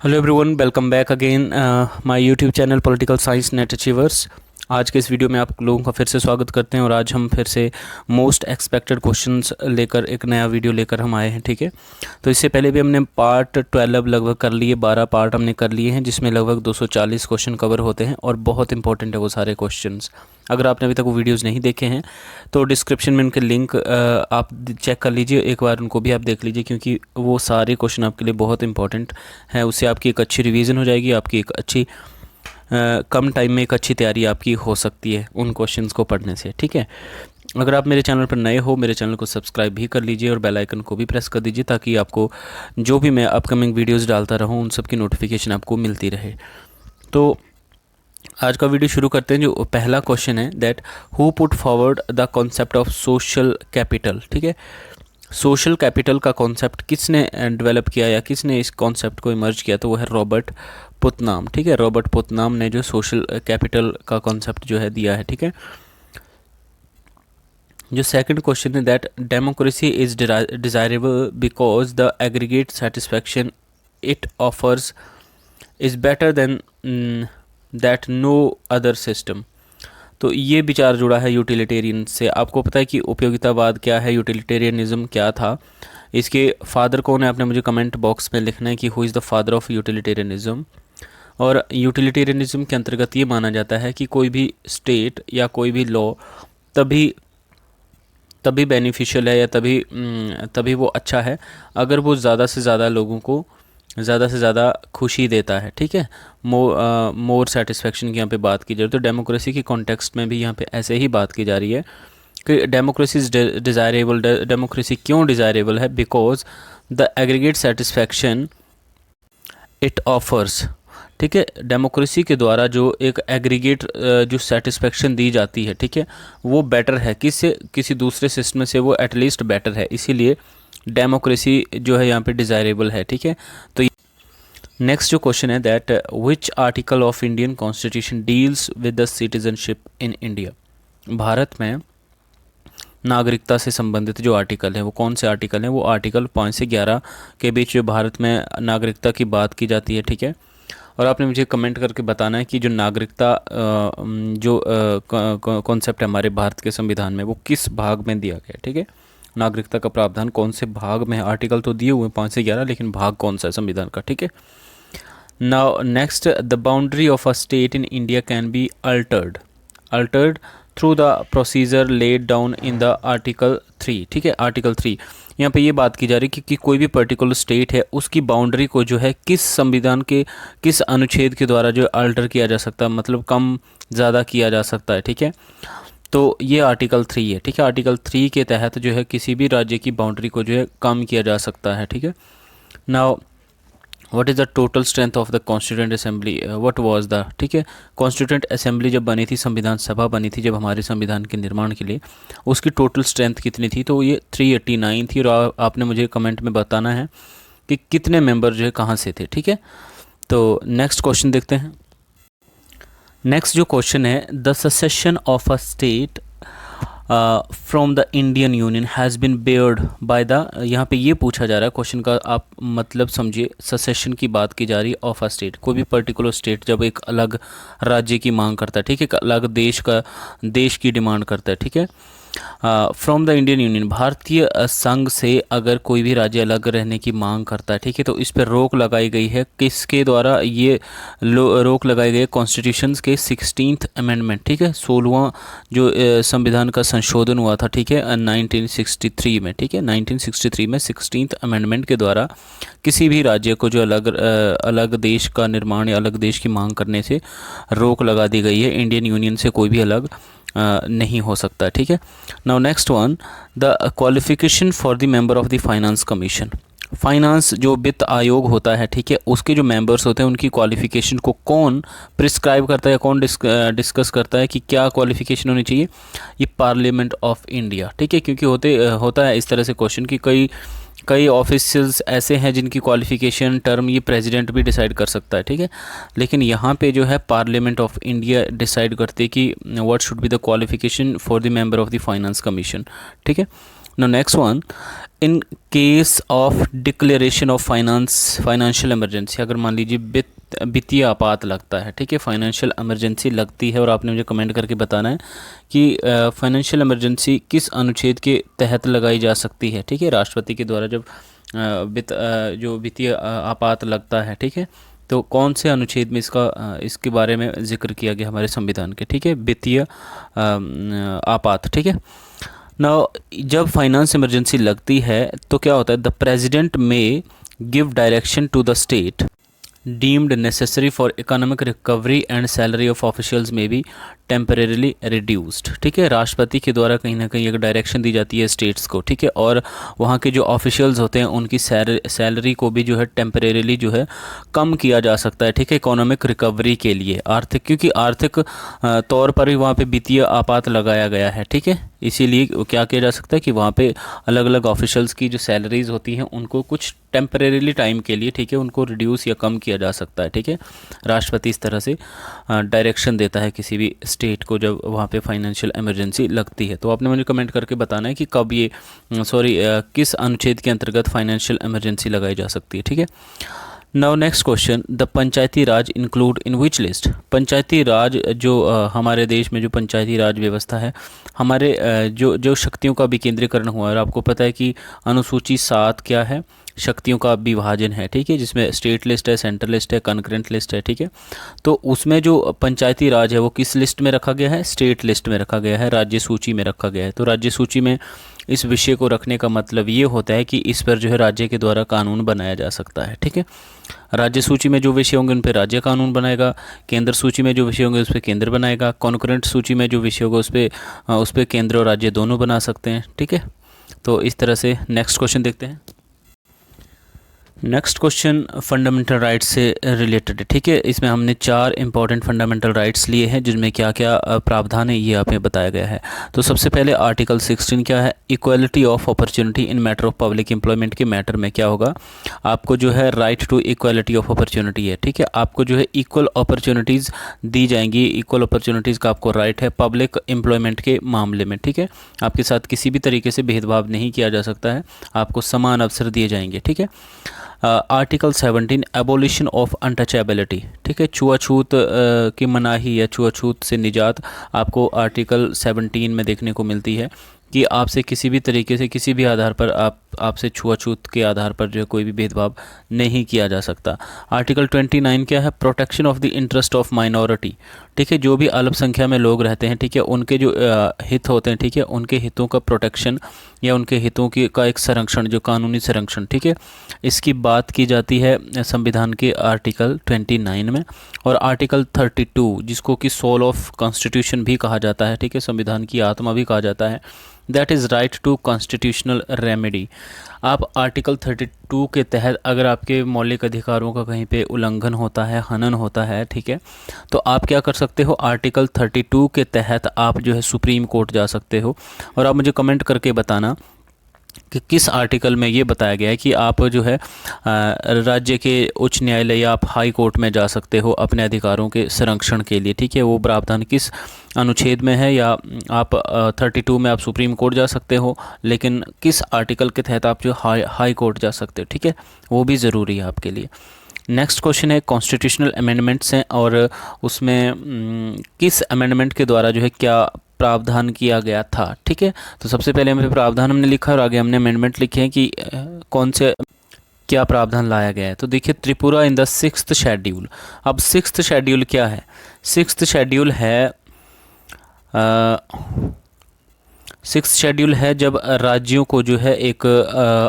Hello everyone, welcome back again my YouTube channel political science net achievers. आज के इस video में आप लोगों का फिर से स्वागत करते हैं और आज हम फिर से मोस्ट एक्सपेक्टेड क्वेश्चंस लेकर एक नया वीडियो लेकर हम आए हैं। ठीक है, तो इससे पहले भी हमने पार्ट 12 लगभग कर लिए, 12 पार्ट हमने कर लिए हैं जिसमें लगभग 240 क्वेश्चन कवर होते हैं और बहुत इंपॉर्टेंट है वो सारे क्वेश्चंस। अगर आपने अभी तक वो वीडियोज़ नहीं देखे हैं तो डिस्क्रिप्शन में उनके लिंक आप चेक कर लीजिए, एक बार उनको भी आप देख लीजिए क्योंकि वो सारे क्वेश्चन आपके लिए बहुत इंपॉर्टेंट हैं। उससे आपकी एक अच्छी रिवीजन हो जाएगी, आपकी एक अच्छी कम टाइम में एक अच्छी तैयारी आपकी हो सकती है उन क्वेश्चंस को पढ़ने से। ठीक है, अगर आप मेरे चैनल पर नए हो, मेरे चैनल को सब्सक्राइब भी कर लीजिए और बेल आइकन को भी प्रेस कर दीजिए ताकि आपको जो भी मैं अपकमिंग वीडियोस डालता रहूँ उन सब की नोटिफिकेशन आपको मिलती रहे। तो आज का वीडियो शुरू करते हैं। जो पहला क्वेश्चन है that who put forward the concept of social capital. ठीक है, सोशल कैपिटल का कॉन्सेप्ट किसने डेवलप किया या किसने इस कॉन्सेप्ट को इमर्ज किया, तो वो है रॉबर्ट पुतनाम। ठीक है, रॉबर्ट पुतनाम ने जो सोशल कैपिटल का कॉन्सेप्ट जो है दिया है। ठीक है, जो सेकंड क्वेश्चन है that democracy is desirable because the aggregate satisfaction it offers is better than that no other system. तो ये विचार जुड़ा है यूटिलिटेरियन से। आपको पता है कि उपयोगितावाद क्या है, यूटिलिटेरियनिज्म क्या था, इसके फादर कौन है, आपने मुझे कमेंट बॉक्स में लिखना है कि who is the father of utilitarianism. और यूटिलिटेरियनिज्म के अंतर्गत ये माना जाता है कि कोई भी स्टेट या कोई भी लॉ तभी बेनिफिशियल है या तभी वो अच्छा है अगर वो ज़्यादा से ज़्यादा लोगों को ज़्यादा से ज़्यादा खुशी देता है। ठीक है, मोर सेटिस्फेक्शन की यहाँ पे बात की जा रही है। तो डेमोक्रेसी की कॉन्टेक्स्ट में भी यहाँ पे ऐसे ही बात की जा रही है कि डेमोक्रेसी इज़ डिज़ायरेबल। डेमोक्रेसी क्यों डिज़ायरेबल है? Because the aggregate satisfaction it offers. ठीक है, डेमोक्रेसी के द्वारा जो एक एग्रीगेट जो सेटिस्फेक्शन दी जाती है, ठीक है, वो बेटर है किससे, किसी दूसरे सिस्टम से वो एटलीस्ट बेटर है, इसीलिए डेमोक्रेसी जो है यहाँ पे डिज़ायरेबल है। ठीक है, तो नेक्स्ट जो क्वेश्चन है that which article of Indian constitution deals with the citizenship in India. Bharat में नागरिकता से संबंधित जो आर्टिकल हैं वो कौन से आर्टिकल हैं? वो आर्टिकल 5 से 11 के बीच जो भारत में नागरिकता की बात की जाती है। ठीक है, और आपने मुझे कमेंट करके बताना है कि जो नागरिकता जो कॉन्सेप्ट है हमारे भारत के संविधान में वो किस भाग में दिया गया है। ठीक है, नागरिकता का प्रावधान कौन से भाग में है? आर्टिकल तो दिए हुए हैं 5 से 11, लेकिन भाग कौन सा है संविधान का? ठीक है, now next the boundary of a state in India can be altered through the procedure laid down in the article 3। ठीक है, आर्टिकल 3 यहाँ पे ये बात की जा रही है कि कोई भी पर्टिकुलर स्टेट है उसकी बाउंड्री को जो है किस संविधान के किस अनुच्छेद के द्वारा जो अल्टर किया जा सकता है, मतलब कम ज़्यादा किया जा सकता है। ठीक है, तो ये आर्टिकल 3 है। ठीक है, आर्टिकल 3 के तहत जो है किसी भी राज्य की बाउंड्री को जो है कम किया जा सकता है। ठीक है, now what is the total strength of the constituent assembly, what was the. ठीक है, कॉन्स्टिट्यूंट असेंबली जब बनी थी, संविधान सभा बनी थी जब हमारे संविधान के निर्माण के लिए, उसकी टोटल स्ट्रेंथ कितनी थी? तो ये 389 थी। और आपने मुझे कमेंट में बताना है कि कितने मेंबर जो है कहाँ से थे। ठीक है, तो नेक्स्ट क्वेश्चन देखते हैं। नेक्स्ट जो क्वेश्चन है the cessation of a state from the Indian union has been Baird by the. यहाँ पे ये पूछा जा रहा है क्वेश्चन का, आप मतलब समझिए, सेसेशन की बात की जा रही है ऑफ अ स्टेट। कोई भी पर्टिकुलर स्टेट जब एक अलग राज्य की मांग करता है, ठीक है, एक अलग देश की डिमांड करता है, ठीक है, फ्रॉम द इंडियन यूनियन, भारतीय संघ से अगर कोई भी राज्य अलग रहने की मांग करता है, ठीक है, तो इस पर रोक लगाई गई है। किसके द्वारा ये रोक लगाई गई है? कॉन्स्टिट्यूशन के 16th अमेंडमेंट। ठीक है, 16वां जो संविधान का संशोधन हुआ था, ठीक है, 1963 में। ठीक है, 1963 में 16th अमेंडमेंट के द्वारा किसी भी राज्य को जो अलग देश का निर्माण या अलग देश की मांग करने से रोक लगा दी गई है। इंडियन यूनियन से कोई भी अलग नहीं हो सकता। ठीक है, now next one the qualification for the member of the finance commission. Finance जो वित्त आयोग होता है, ठीक है, उसके जो मेंबर्स होते हैं उनकी क्वालिफिकेशन को कौन प्रिस्क्राइब करता है, कौन डिस्कस करता है कि क्या क्वालिफिकेशन होनी चाहिए? ये पार्लियामेंट ऑफ इंडिया। ठीक है, क्योंकि होता है इस तरह से क्वेश्चन कि कई ऑफिशियल्स ऐसे हैं जिनकी क्वालिफिकेशन टर्म ये प्रेसिडेंट भी डिसाइड कर सकता है। ठीक है, लेकिन यहाँ पे जो है पार्लियामेंट ऑफ इंडिया डिसाइड करते हैं कि what should be the qualification for the member of the finance commission. ठीक है, Now next one, in case of declaration of financial emergency, अगर मान लीजिए वित्तीय आपात लगता है, ठीक है, फाइनेंशियल इमरजेंसी लगती है और आपने मुझे कमेंट करके बताना है कि फाइनेंशियल इमरजेंसी किस अनुच्छेद के तहत लगाई जा सकती है, ठीक है। राष्ट्रपति के द्वारा जब जो वित्तीय आपात लगता है, ठीक है, तो कौन से अनुच्छेद में इसके बारे में जिक्र किया गया हमारे संविधान के, ठीक है, वित्तीय आपात, ठीक है। नाउ जब फाइनेंस इमरजेंसी लगती है तो क्या होता है, the president may give direction to the state deemed necessary for economic recovery and salary of officials may be temporarily reduced, ठीक है। राष्ट्रपति के द्वारा कहीं ना कहीं एक डायरेक्शन दी जाती है स्टेट्स को, ठीक है, और वहाँ के जो ऑफिशियल्स होते हैं उनकी सैलरी को भी जो है टेम्परेरीली जो है कम किया जा सकता है, ठीक है, इकोनॉमिक रिकवरी के लिए, आर्थिक, क्योंकि आर्थिक तौर पर भी वहाँ पे वित्तीय आपात लगाया गया है, ठीक है। इसीलिए क्या किया जा सकता है कि वहाँ पे अलग अलग ऑफिशियल्स की जो सैलरीज होती हैं उनको कुछ टेम्परेरीली टाइम के लिए, ठीक है, उनको रिड्यूस या कम किया जा सकता है, ठीक है। राष्ट्रपति इस तरह से डायरेक्शन देता है किसी भी स्टेट को जब वहाँ पे फाइनेंशियल इमरजेंसी लगती है। तो आपने मुझे कमेंट करके बताना है कि कब ये किस अनुच्छेद के अंतर्गत फाइनेंशियल इमरजेंसी लगाई जा सकती है, ठीक है। Now next question, the Panchayati Raj include in which list. Panchayati Raj जो हमारे देश में जो पंचायती राज व्यवस्था है, हमारे जो शक्तियों का विकेंद्रीकरण हुआ है, और आपको पता है कि अनुसूची 7 क्या है, शक्तियों का विभाजन है, ठीक है, जिसमें स्टेट लिस्ट है, सेंट्रल लिस्ट है, कॉन्करेंट लिस्ट है, ठीक है। तो उसमें जो पंचायती राज है वो किस लिस्ट में रखा गया है, स्टेट लिस्ट में रखा गया है, राज्य सूची में रखा गया है। तो राज्य सूची में इस विषय को रखने का मतलब ये होता है कि इस पर जो है राज्य के द्वारा कानून बनाया जा सकता है, ठीक है। राज्य सूची में जो विषय होंगे उन पर राज्य कानून बनाएगा, केंद्र सूची में जो विषय होंगे उस पर केंद्र बनाएगा, कॉन्करेंट सूची में जो विषय होगा उस पर केंद्र और राज्य दोनों बना सकते हैं, ठीक है। तो इस तरह से नेक्स्ट क्वेश्चन देखते हैं। नेक्स्ट क्वेश्चन फंडामेंटल राइट्स से रिलेटेड है, ठीक है। इसमें हमने 4 इंपॉर्टेंट फंडामेंटल राइट्स लिए हैं जिनमें क्या क्या प्रावधान है ये आप में बताया गया है। तो सबसे पहले आर्टिकल 16 क्या है, equality of opportunity in matter of public employment के मैटर में क्या होगा, आपको जो है right to equality of opportunity है, ठीक है। आपको जो है इक्वल अपॉर्चुनिटीज़ दी जाएंगी, इक्वल अपॉर्चुनिटीज़ का आपको राइट है पब्लिक एम्प्लॉयमेंट के मामले में, ठीक है। आपके साथ किसी भी तरीके से भेदभाव नहीं किया जा सकता है, आपको समान अवसर दिए जाएंगे, ठीक है। आर्टिकल 17 एबोलिशन ऑफ अनटचेबिलिटी, ठीक है, छुआछूत की मनाही या छुआछूत से निजात आपको आर्टिकल 17 में देखने को मिलती है कि आपसे किसी भी तरीके से किसी भी आधार पर आपसे छुआछूत के आधार पर जो है कोई भी भेदभाव नहीं किया जा सकता। आर्टिकल 29 क्या है, protection of the interest of minority, ठीक है, जो भी अल्पसंख्या में लोग रहते हैं, ठीक है, उनके जो हित होते हैं, ठीक है, उनके हितों का प्रोटेक्शन या उनके हितों की का एक संरक्षण, जो कानूनी संरक्षण, ठीक है, इसकी बात की जाती है संविधान के आर्टिकल 29 में। और आर्टिकल 32 जिसको कि सोल ऑफ कॉन्स्टिट्यूशन भी कहा जाता है, ठीक है, संविधान की आत्मा भी कहा जाता है, that is right to constitutional remedy. आप आर्टिकल 32 के तहत अगर आपके मौलिक अधिकारों का कहीं पे उल्लंघन होता है, हनन होता है, ठीक है, तो आप क्या कर सकते हो, आर्टिकल 32 के तहत आप जो है सुप्रीम कोर्ट जा सकते हो। और आप मुझे कमेंट करके बताना कि किस आर्टिकल में ये बताया गया है कि आप जो है राज्य के उच्च न्यायालय या आप हाई कोर्ट में जा सकते हो अपने अधिकारों के संरक्षण के लिए, ठीक है। वो प्रावधान किस अनुच्छेद में है, या आप 32 में आप सुप्रीम कोर्ट जा सकते हो, लेकिन किस आर्टिकल के तहत आप जो हाई कोर्ट जा सकते हो, ठीक है, वो भी ज़रूरी है आपके लिए। नेक्स्ट क्वेश्चन है कॉन्स्टिट्यूशनल अमेंडमेंट्स हैं और उसमें किस अमेंडमेंट के द्वारा जो है क्या प्रावधान किया गया था, ठीक है। तो सबसे पहले हमें प्रावधान हमने लिखा और आगे हमने अमेंडमेंट लिखे हैं कि कौन से क्या प्रावधान लाया गया है। तो देखिए Tripura in the 6th schedule. अब 6th शेड्यूल क्या है, 6th शेड्यूल है 6th शेड्यूल है जब राज्यों को जो है एक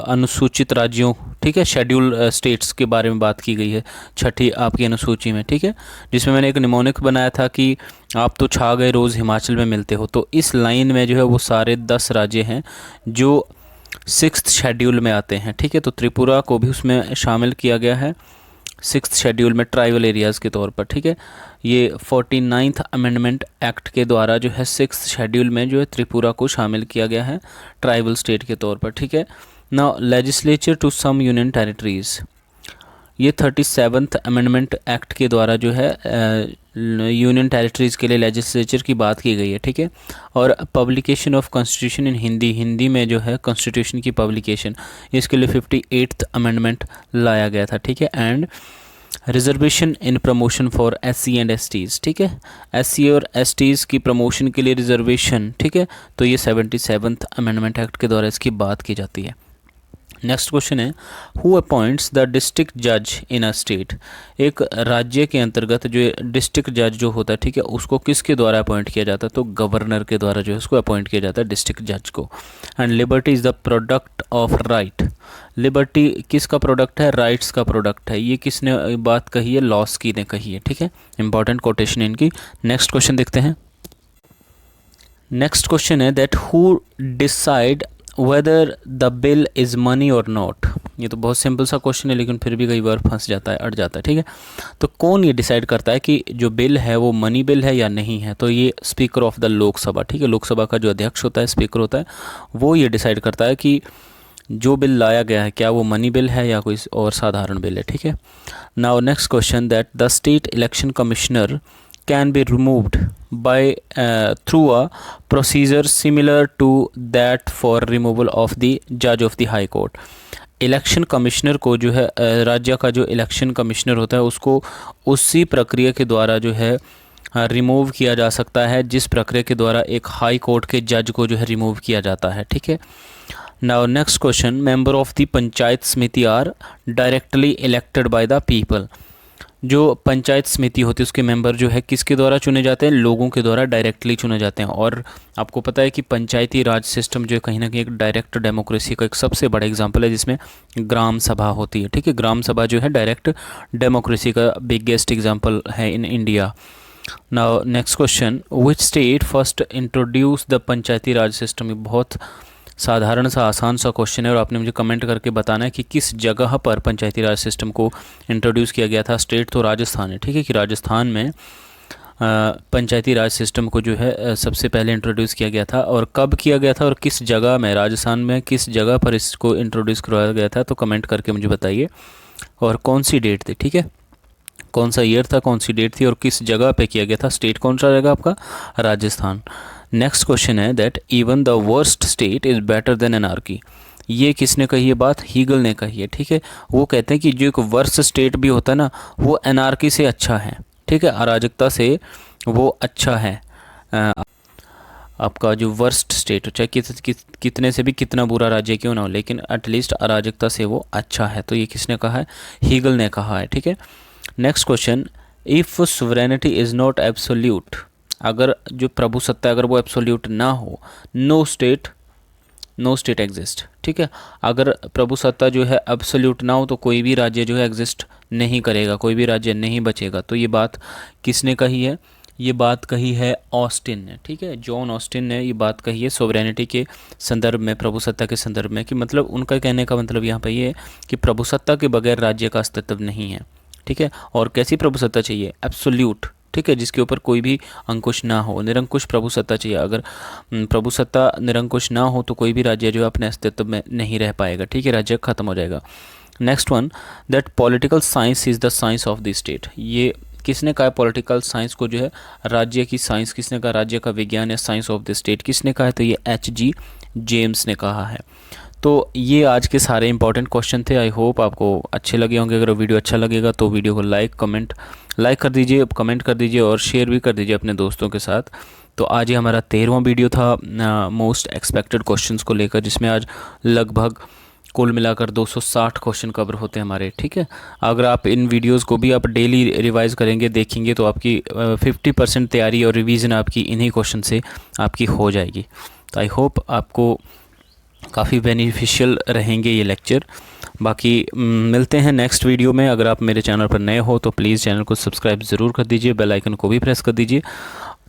अनुसूचित राज्यों, ठीक है, शेड्यूल स्टेट्स के बारे में बात की गई है 6ठी आपकी अनुसूची में, ठीक है, जिसमें मैंने एक निमोनिक बनाया था कि आप तो छा गए रोज़ हिमाचल में मिलते हो। तो इस लाइन में जो है वो सारे 10 राज्य हैं जो 6th शेड्यूल में आते हैं, ठीक है। तो त्रिपुरा को भी उसमें शामिल किया गया है 6th शेड्यूल में ट्राइबल एरियाज़ के तौर पर, ठीक है। ये 49th अमेंडमेंट एक्ट के द्वारा जो है 6th शेड्यूल में जो है त्रिपुरा को शामिल किया गया है ट्राइबल स्टेट के तौर पर, ठीक है। Now legislature to some union territories, ये 37th अमेंडमेंट एक्ट के द्वारा जो है यूनियन टेरिटरीज़ के लिए लेजिस्लेचर की बात की गई है, ठीक है। और publication of constitution in Hindi, Hindi में जो है कॉन्स्टिट्यूशन की पब्लिकेशन, इसके लिए 58th अमेंडमेंट लाया गया था, ठीक है। And reservation in promotion for SC and STs, ठीक है। SC और STs की प्रमोशन के लिए रिजर्वेशन, ठीक है, तो ये 77th अमेंडमेंट एक्ट के द्वारा इसकी बात की जाती है। नेक्स्ट क्वेश्चन है, हु अपॉइंट्स द डिस्ट्रिक्ट जज इन अ स्टेट। एक राज्य के अंतर्गत जो डिस्ट्रिक्ट जज जो होता है, ठीक है, उसको किसके द्वारा अपॉइंट किया जाता है, तो गवर्नर के द्वारा जो है उसको अपॉइंट किया जाता है डिस्ट्रिक्ट जज को। And liberty is the product of right. Liberty किसका प्रोडक्ट है, राइट्स का प्रोडक्ट है। ये किसने बात कही है, लॉस्की ने कही है, ठीक है। इंपॉर्टेंट कोटेशन इनकी। नेक्स्ट क्वेश्चन देखते हैं। नेक्स्ट क्वेश्चन है that who decide whether the bill is money और नॉट। ये तो बहुत सिंपल सा क्वेश्चन है, लेकिन फिर भी कई बार फंस जाता है, अट जाता है, ठीक है। तो कौन ये डिसाइड करता है कि जो बिल है वो मनी बिल है या नहीं है, तो ये स्पीकर ऑफ द लोकसभा, ठीक है। लोकसभा का जो अध्यक्ष होता है, स्पीकर होता है, वो ये डिसाइड करता है कि जो बिल लाया गया है क्या वो मनी बिल है या कोई और साधारण बिल है, ठीक है। Now next question that the state election commissioner can be removed by through a procedure similar to that for removal of the judge of the high court। Election commissioner को जो है राज्य का जो इलेक्शन कमिश्नर होता है उसको उसी प्रक्रिया के द्वारा जो है रिमूव किया जा सकता है जिस प्रक्रिया के द्वारा एक हाई कोर्ट के जज को जो है रिमूव किया जाता है, ठीक है। Now next question, member of the panchayat samiti are directly elected by the people. जो पंचायत समिति होती है उसके मेंबर जो है किसके द्वारा चुने जाते हैं, लोगों के द्वारा डायरेक्टली चुने जाते हैं। और आपको पता है कि पंचायती राज सिस्टम जो है कहीं ना कहीं एक डायरेक्ट डेमोक्रेसी का एक सबसे बड़ा एग्जांपल है, जिसमें ग्राम सभा होती है, ठीक है। ग्राम सभा जो है डायरेक्ट डेमोक्रेसी का बिगेस्ट एग्जांपल है in India. Now next question, which state first introduce the Panchayati Raj system. ये बहुत साधारण सा आसान सा क्वेश्चन है और आपने मुझे कमेंट करके बताना है कि किस जगह पर पंचायती राज सिस्टम को इंट्रोड्यूस किया गया था। स्टेट तो राजस्थान है, ठीक है, कि राजस्थान में पंचायती राज सिस्टम को जो है सबसे पहले इंट्रोड्यूस किया गया था। और कब किया गया था और किस जगह में, राजस्थान में किस जगह पर इसको इंट्रोड्यूस करवाया गया था, तो कमेंट करके मुझे बताइए। और कौन सी डेट थी, ठीक है, कौन सा ईयर था, कौन सी डेट थी और किस जगह पे किया गया था। स्टेट कौन सा रहेगा आपका, राजस्थान। नेक्स्ट क्वेश्चन है that even the worst state is better than anarchy. ये किसने कही है बात, हीगल ने कही है, ठीक है। वो कहते हैं कि जो एक वर्स्ट स्टेट भी होता है ना वो एनार्की से अच्छा है, ठीक है, अराजकता से वो अच्छा है। आपका जो वर्स्ट स्टेट हो, चाहे कितने से भी कितना बुरा राज्य क्यों ना हो, लेकिन एटलीस्ट अराजकता से वो अच्छा है। तो ये किसने कहा है, हीगल ने कहा है, ठीक है। Next question, if sovereignty is not absolute. अगर जो प्रभु सत्ता अगर वो एब्सोल्यूट ना हो, नो स्टेट एग्जिस्ट, ठीक है। अगर प्रभु सत्ता जो है एब्सोल्यूट ना हो तो कोई भी राज्य जो है एग्जिस्ट नहीं करेगा, कोई भी राज्य नहीं बचेगा। तो ये बात किसने कही है, ये बात कही है ऑस्टिन ने, ठीक है। जॉन ऑस्टिन ने ये बात कही है सोवरेनिटी के संदर्भ में, प्रभु सत्ता के संदर्भ में, कि मतलब उनका कहने का मतलब यहाँ पर ये है कि प्रभु सत्ता के बगैर राज्य का अस्तित्व नहीं है, ठीक है। और कैसी प्रभु सत्ता चाहिए, एब्सोल्यूट, ठीक है, जिसके ऊपर कोई भी अंकुश ना हो, निरंकुश प्रभु सत्ता चाहिए। अगर प्रभु सत्ता निरंकुश ना हो तो कोई भी राज्य जो है अपने अस्तित्व में नहीं रह पाएगा, ठीक है, राज्य खत्म हो जाएगा। Next one, that political science is the science of the state. ये किसने कहा, पॉलिटिकल साइंस को जो है राज्य की साइंस किसने कहा, राज्य का विज्ञान है, साइंस ऑफ द स्टेट किसने कहा है, तो ये H.G. जेम्स ने कहा है। तो ये आज के सारे इंपॉर्टेंट क्वेश्चन थे। आई होप आपको अच्छे लगे होंगे। अगर वीडियो अच्छा लगेगा तो वीडियो को लाइक कर दीजिए, कमेंट कर दीजिए और शेयर भी कर दीजिए अपने दोस्तों के साथ। तो आज ये हमारा 13वां वीडियो था मोस्ट एक्सपेक्टेड क्वेश्चंस को लेकर, जिसमें आज लगभग कुल मिलाकर 260 क्वेश्चन कवर होते हैं हमारे, ठीक है। अगर आप इन वीडियोस को भी आप डेली रिवाइज करेंगे, देखेंगे, तो आपकी 50% तैयारी और रिवीजन आपकी इन्हीं क्वेश्चन से आपकी हो जाएगी। तो आई होप आपको काफ़ी बेनिफिशियल रहेंगे ये लेक्चर। बाकी मिलते हैं नेक्स्ट वीडियो में। अगर आप मेरे चैनल पर नए हो तो प्लीज़ चैनल को सब्सक्राइब ज़रूर कर दीजिए, बेल आइकन को भी प्रेस कर दीजिए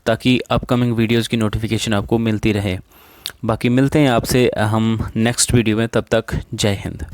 ताकि अपकमिंग वीडियोज़ की नोटिफिकेशन आपको मिलती रहे। बाकी मिलते हैं आपसे हम नेक्स्ट वीडियो में, तब तक जय हिंद।